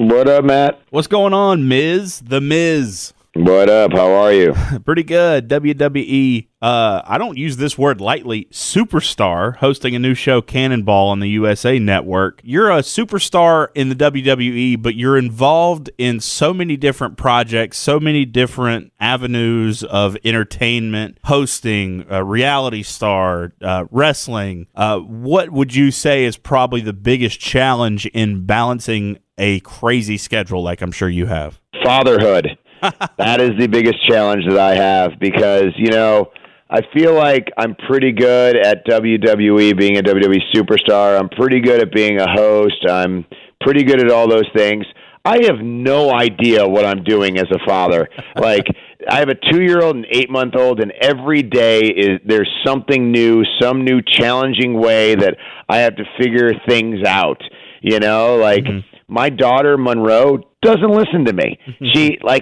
What up, Matt? What's going on, Miz? The Miz. What up? How are you? Pretty good. WWE, I don't use this word lightly, superstar, hosting a new show, Cannonball, on the USA Network. You're a superstar in the WWE, but you're involved in so many different projects, so many different avenues of entertainment, hosting, reality star, wrestling. What would you say is probably the biggest challenge in balancing a crazy schedule like I'm sure you have? Fatherhood. That is the biggest challenge that I have because, I feel like I'm pretty good at WWE, being a WWE superstar. I'm pretty good at being a host. I'm pretty good at all those things. I have no idea what I'm doing as a father. Like, I have a 2-year-old and 8-month-old, and every day there's something new, some new challenging way that I have to figure things out. My daughter, Monroe, doesn't listen to me.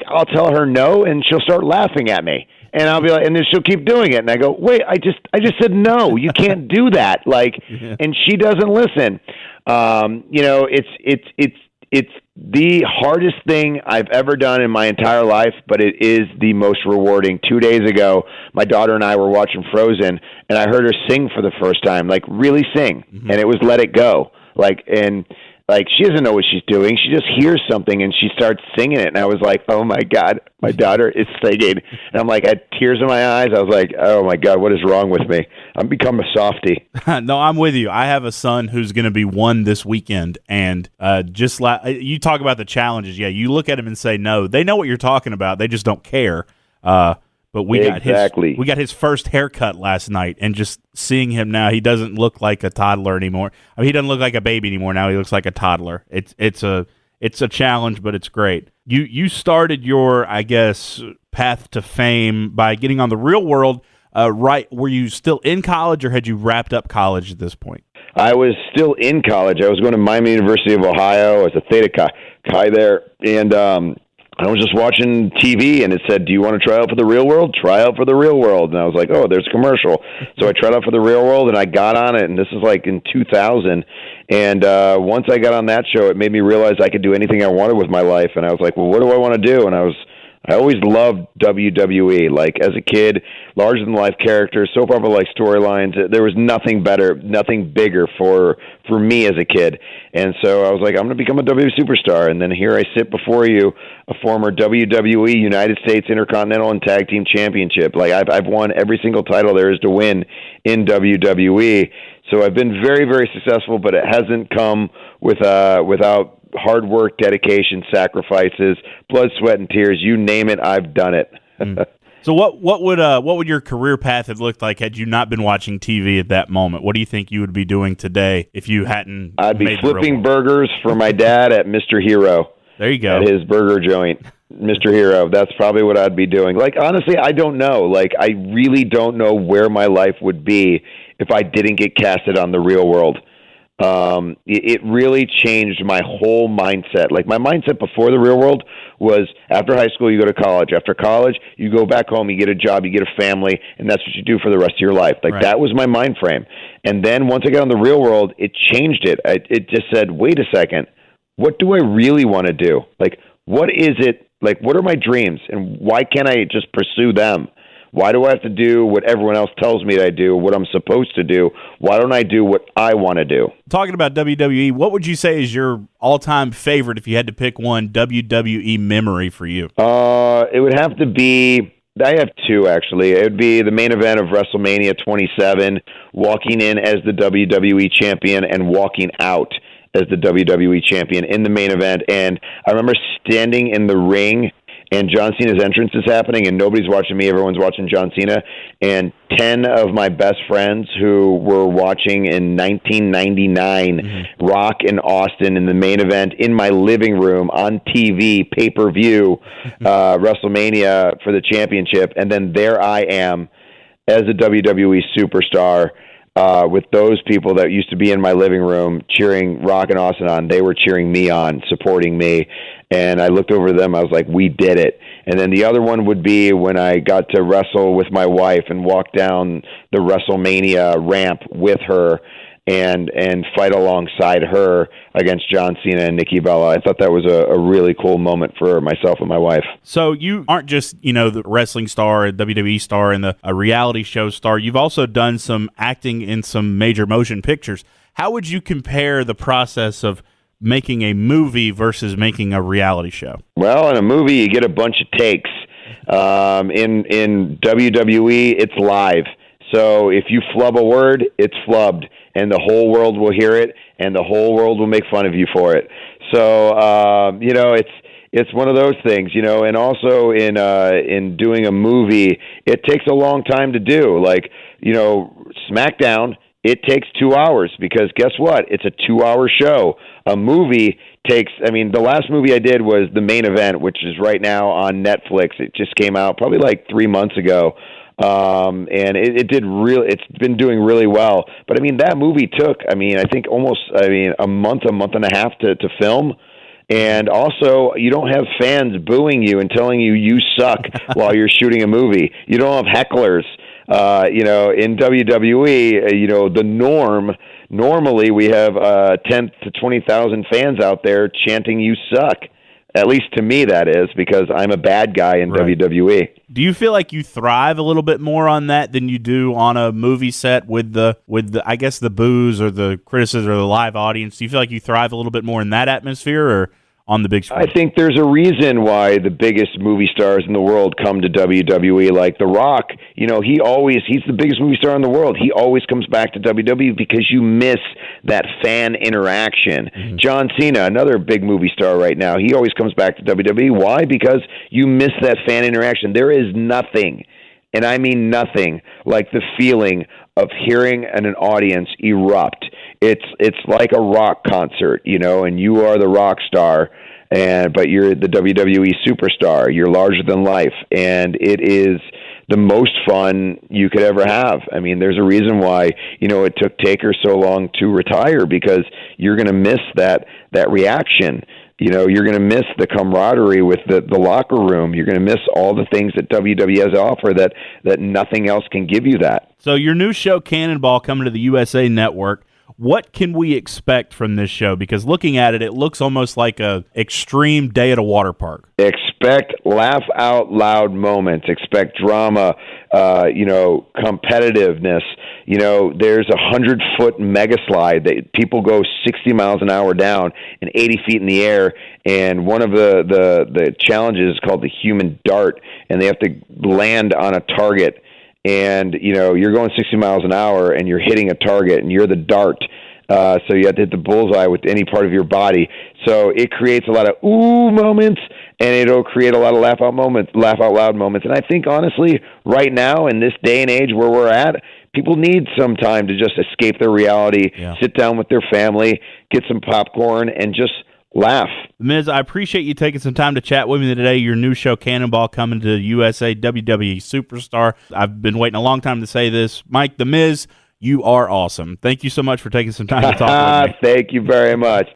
I'll tell her no, and she'll start laughing at me. And I'll be like, and then she'll keep doing it. And I go, wait, I just said no. You can't do that. And she doesn't listen. It's the hardest thing I've ever done in my entire life, but it is the most rewarding. 2 days ago, my daughter and I were watching Frozen, and I heard her sing for the first time, really sing. And it was Let It Go. She doesn't know what she's doing. She just hears something and she starts singing it. And I was like, oh my God, my daughter is singing. And I'm like, I had tears in my eyes. I was like, oh my God, what is wrong with me? I'm become a softie. No, I'm with you. I have a son who's going to be 1 this weekend. And you talk about the challenges. Yeah, you look at him and say no. They know what you're talking about. They just don't care. But we got his first haircut last night, and just seeing him now, he doesn't look like a toddler anymore. I mean, he doesn't look like a baby anymore. Now he looks like a toddler. It's a challenge, but it's great. You started your, I guess, path to fame by getting on The Real World. Right? Were you still in college, or had you wrapped up college at this point? I was still in college. I was going to Miami University of Ohio. I was a Theta Chi there, and I was just watching TV, and it said, do you want to try out for The Real World? Try out for The Real World. And I was like, oh, there's a commercial. So I tried out for The Real World, and I got on it, and this is in 2000. And once I got on that show, it made me realize I could do anything I wanted with my life. And I was like, well, what do I want to do? And I always loved WWE. As a kid, larger-than-life characters, soap opera-like storylines. There was nothing better, nothing bigger for me as a kid. And so I was like, I'm going to become a WWE superstar. And then here I sit before you, a former WWE United States Intercontinental and Tag Team Championship. I've won every single title there is to win in WWE. So I've been very, very successful, but it hasn't come without hard work, dedication, sacrifices, blood, sweat, and tears. You name it, I've done it. So what would your career path have looked like had you not been watching TV at that moment? What do you think you would be doing today if you hadn't? I'd be flipping burgers for my dad at Mr. Hero. There you go. At his burger joint, Mr. Hero. That's probably what I'd be doing. Honestly, I don't know. I really don't know where my life would be if I didn't get casted on The Real World. It really changed my whole mindset. My mindset before The Real World was after high school, you go to college. After college, you go back home, you get a job, you get a family, and that's what you do for the rest of your life. Right. That was my mind frame. And then once I got on The Real World, it changed it. It just said, wait a second, what do I really want to do? What is it? What are my dreams? And why can't I just pursue them? Why do I have to do what everyone else tells me that I do, what I'm supposed to do? Why don't I do what I want to do? Talking about WWE, what would you say is your all-time favorite, if you had to pick one, WWE memory for you? It would have to be, I have two, actually. It would be the main event of WrestleMania 27, walking in as the WWE champion and walking out as the WWE champion in the main event. And I remember standing in the ring, and John Cena's entrance is happening, and nobody's watching me. Everyone's watching John Cena. And 10 of my best friends who were watching in 1999 Rock in Austin in the main event in my living room on TV, pay-per-view, WrestleMania for the championship. And then there I am as a WWE superstar with those people that used to be in my living room cheering Rock and Austin on. They were cheering me on, supporting me. And I looked over to them. I was like, we did it. And then the other one would be when I got to wrestle with my wife and walk down the WrestleMania ramp with her. and fight alongside her against John Cena and Nikki Bella. I thought that was a really cool moment for myself and my wife. So you aren't just, the wrestling star, a WWE star, and a reality show star. You've also done some acting in some major motion pictures. How would you compare the process of making a movie versus making a reality show? Well, in a movie, you get a bunch of takes. In WWE, it's live. So if you flub a word, it's flubbed, and the whole world will hear it, and the whole world will make fun of you for it. So it's one of those things, And also in doing a movie, it takes a long time to do. Like, SmackDown, it takes 2 hours because guess what? It's a 2-hour show. A movie takes, the last movie I did was The Main Event, which is right now on Netflix. It just came out probably like 3 months ago. And it's been doing really well. But that movie took, I think almost, a month and a half to film. And also, you don't have fans booing you and telling you suck while you're shooting a movie. You don't have hecklers. In WWE, the norm, normally we have 10 to 20,000 fans out there chanting you suck. At least to me, that is, because I'm a bad guy in WWE. Do you feel like you thrive a little bit more on that than you do on a movie set with the I guess the boos or the criticism or the live audience? Do you feel like you thrive a little bit more in that atmosphere or on the big screen? I think there's a reason why the biggest movie stars in the world come to WWE, like The Rock. He's the biggest movie star in the world. He always comes back to WWE because you miss that fan interaction. Mm-hmm. John Cena, another big movie star right now, he always comes back to WWE. Why? Because you miss that fan interaction. There is nothing, and I mean nothing, like the feeling of hearing an audience erupt. It's like a rock concert, and you are the rock star, but you're the WWE superstar. You're larger than life, and it is the most fun you could ever have. There's a reason why, it took Taker so long to retire, because you're going to miss that reaction. You're going to miss the camaraderie with the locker room. You're going to miss all the things that WWE has to offer that nothing else can give you that. So your new show, Cannonball, coming to the USA Network. What can we expect from this show? Because looking at it, it looks almost like a extreme day at a water park. Expect laugh out loud moments. Expect drama, competitiveness. There's a 100-foot mega slide that people go 60 miles an hour down and 80 feet in the air. And one of the challenges is called the human dart, and they have to land on a target. And, you're going 60 miles an hour and you're hitting a target and you're the dart. So you have to hit the bullseye with any part of your body. So it creates a lot of ooh moments, and it'll create a lot of laugh out loud moments. And I think, honestly, right now in this day and age where we're at, people need some time to just escape their reality, sit down with their family, get some popcorn, and just laugh. Miz, I appreciate you taking some time to chat with me today. Your new show, Cannonball, coming to USA, WWE Superstar. I've been waiting a long time to say this. Mike, The Miz, you are awesome. Thank you so much for taking some time to talk with me. Thank you very much.